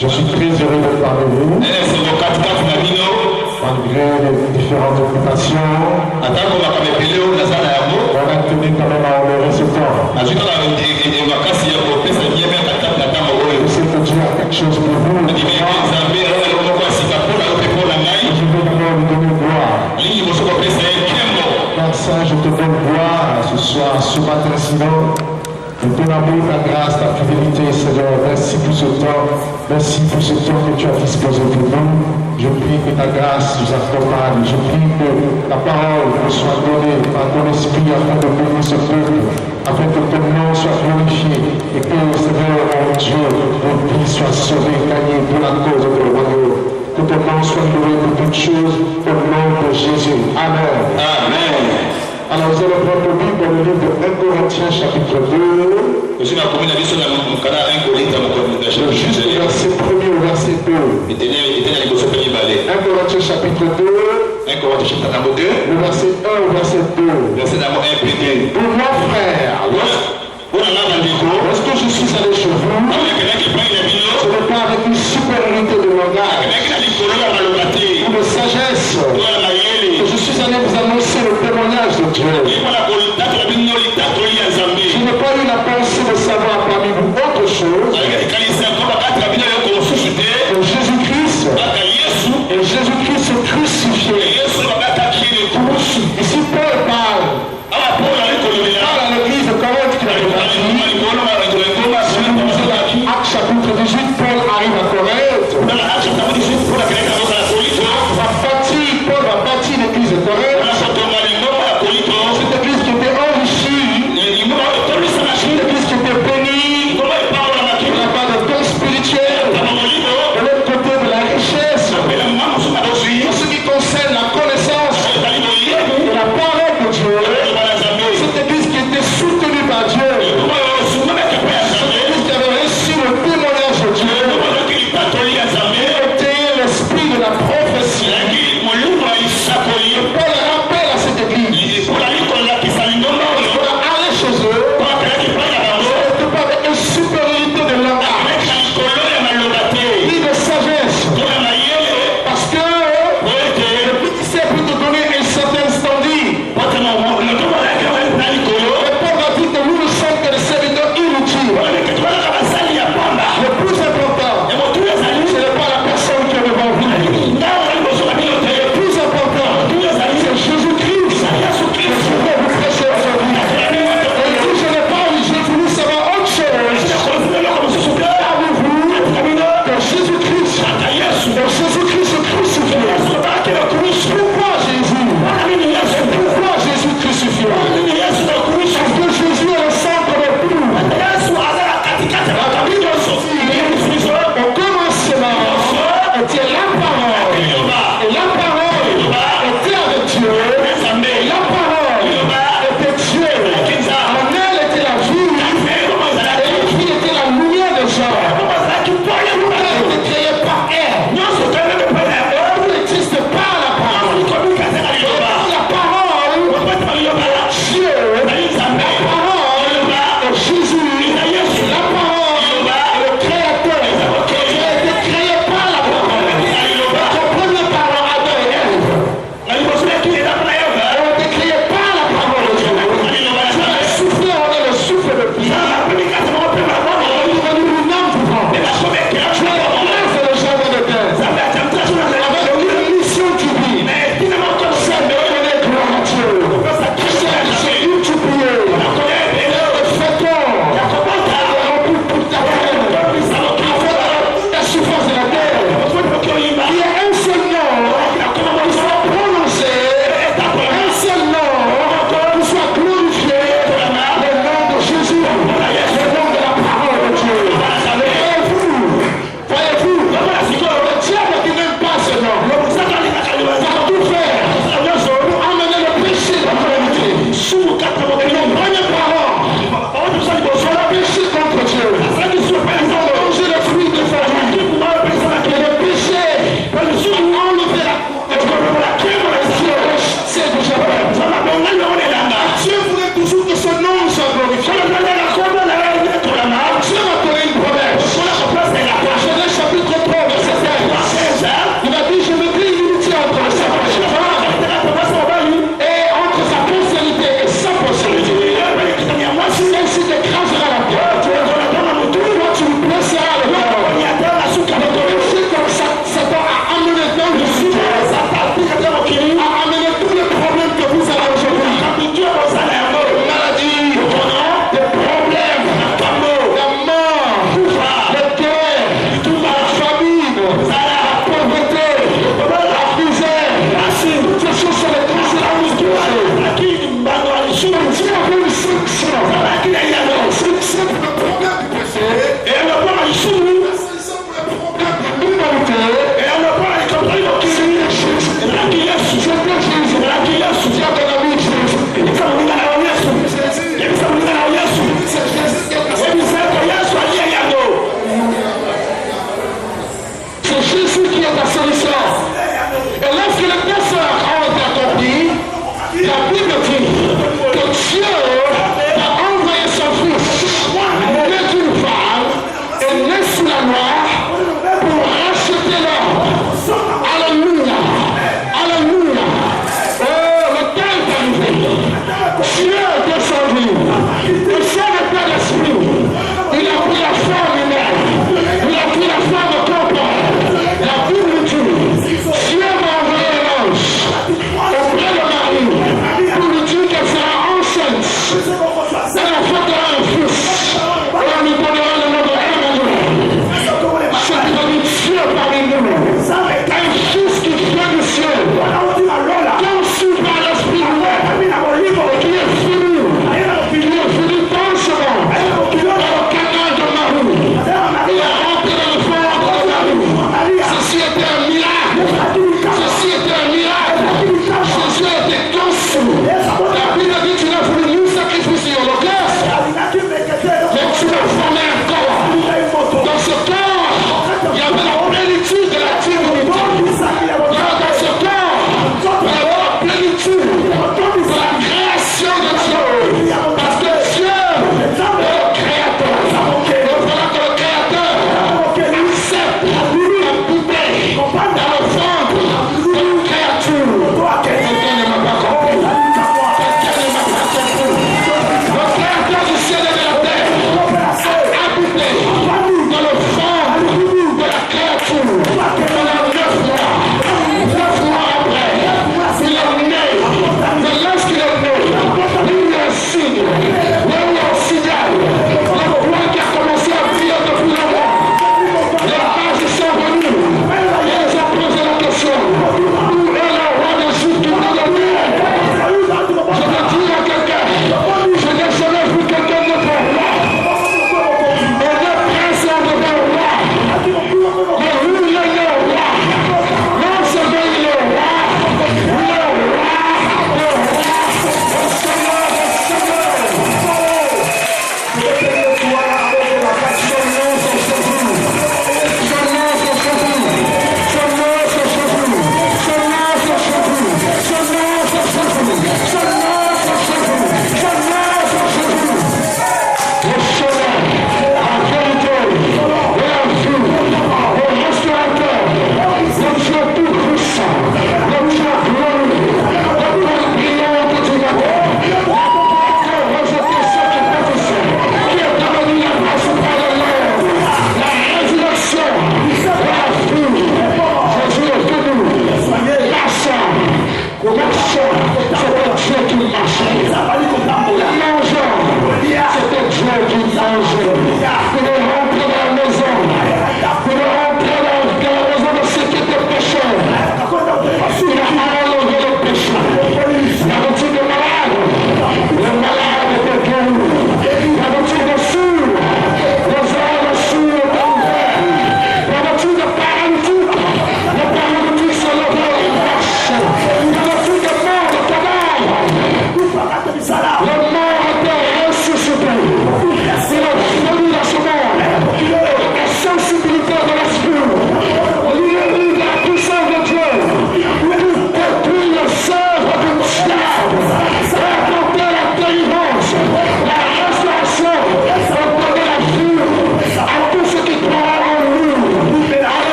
Je suis très heureux d'être parmi vous. Malgré les différentes occupations, on a tenu quand même à honorer ce temps. Je sais que Dieu a quelque chose pour vous. Je vais d'abord lui donner gloire. Père Saint, je te donne gloire ce soir, ce matin, sinon. De ton amour, ta grâce, ta fidélité, Seigneur, merci pour ce temps. Merci pour ce temps que tu as disposé pour nous. Je prie que ta grâce nous accompagne. Je prie que ta parole nous soit donnée par ton esprit afin de bénir ce peuple, afin que ton nom soit glorifié et que, Seigneur, mon Dieu, nos vies soient sauvées, gagnées pour la cause de ton royaume. Que ton nom soit loué pour toutes choses au nom de Jésus. Amen. Amen. Alors, vous allez prendre le Bible dans le livre de 1 Corinthiens chapitre 2. Juste le verset 1 au verset 2. 1 Corinthiens chapitre 2. Le verset 1 au verset 2. Pour moi, frère, lorsque je suis allé chez vous, ce n'est pas avec une supériorité de langage ou de sagesse que je suis allé vous annoncer le témoignage de Dieu. Je n'ai pas eu la pensée de savoir parmi vous autre chose que Jésus-Christ et Jésus-Christ crucifié. Ici Paul parle à l'église de Corinthe qui a dit, Actes chapitre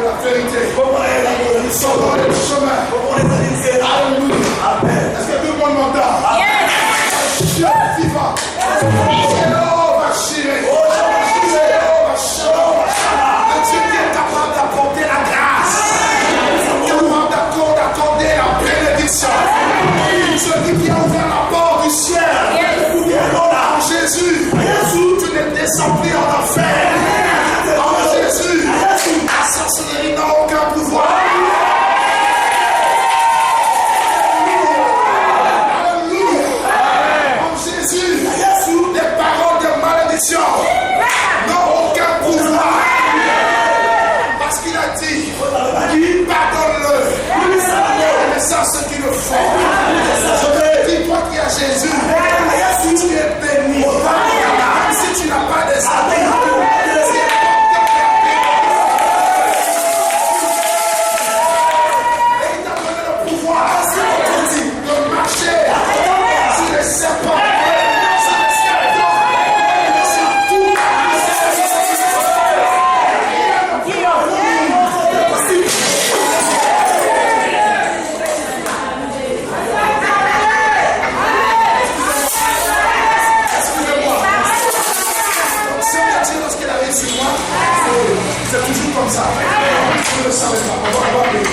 l'amour et la vérité. Son nom est le chemin. Alléluia. Amen. Est-ce que tout le monde m'entend? Dieu est vivant. Jéhovah Jireh. Jéhovah Shalom. Le Dieu qui est capable d'apporter la grâce. Capable d'accorder la bénédiction. Celui qui a ouvert la porte du ciel. En Jésus, tu ne descends plus en enfer. En Jésus, la sorcellerie n'a aucun pouvoir. Alléluia. En Jésus, les paroles de malédiction n'ont aucun pouvoir. Parce qu'il a dit, pardonne-le. Et ça, ceux qui le font. Dis-toi qu'il y a Jésus. Si tu es béni, si tu n'as pas des amis, il t'a donné le pouvoir de marcher sur les serpents, sur les scorpions, sur tout. Lorsqu'il arrive sur moi, c'est toujours comme ça. Je ne le savais pas. On va payer.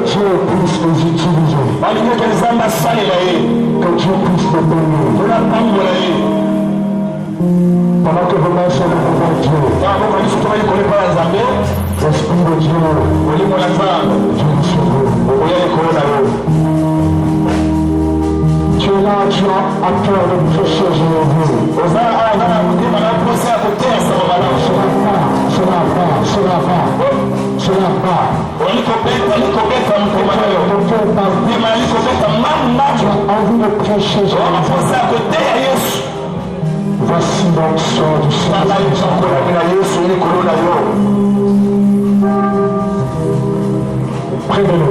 Dieu puisse les utiliser. Que Dieu puisse les bénir. Pendant que vos mains sont devant Dieu, l'Esprit de Dieu vient sur vous. Tu es là, tu as à cœur de prêcher aujourd'hui. Cela va. Tu as envie de prêcher aujourd'hui. Voici l'onction du Seigneur. Prenez-le.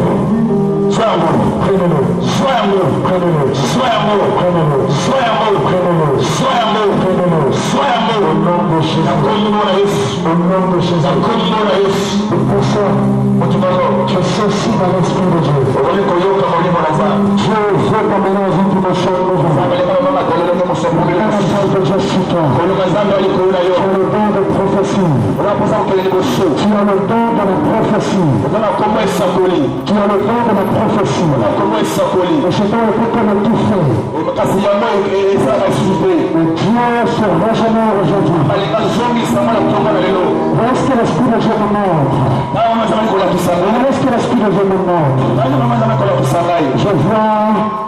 Prenez-le. Au nom de Jésus. Au nom de Jésus. Pour ça, tu es sensible à l'Esprit de Dieu. Dieu veut t'amener dans une dimension nouvelle. De Dieu sur toi. Tu as le don de prophétie. Tu as le don de la prophétie. Tu as le don de la prophétie. Et c'est dans le but de tout faire. Et Dieu se régénère aujourd'hui. Est-ce que l'Esprit de Dieu me montre? Est-ce que l'Esprit de Dieu me montre? Je vois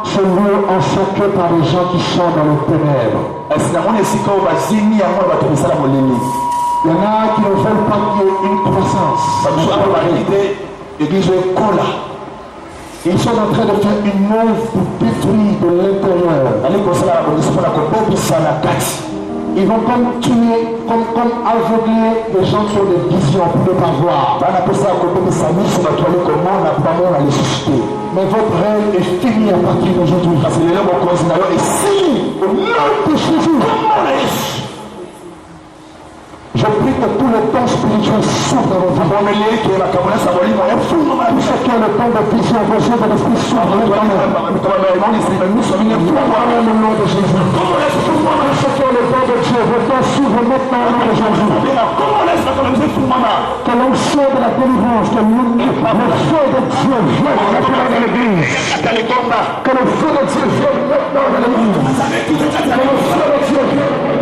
ce lieu encerclé par les gens qui sont dans les ténèbres. Il y en a qui ne veulent pas qu'il y ait une croissance. Ils sont en train de faire une œuvre pour détruire de l'intérieur. Ils vont comme tuer, comme aveugler les gens qui ont des visions pour ne pas voir. Mais votre rêve est fini à partir d'aujourd'hui. Au nom de Jésus. Je prie que tout le temps spirituel s'ouvre dans votre vie. Tout ce qui est le temps de vision, besoin de l'esprit s'ouvre dans votre vie. Le nom de Jésus. Tout ce qui est le temps de Dieu, votre temps s'ouvre maintenant au nom de Jésus. Que l'onction de la délivrance, que le feu de Dieu vienne maintenant dans l'église. Que le feu de Dieu vienne maintenant dans l'église. Que le feu de Dieu vienne.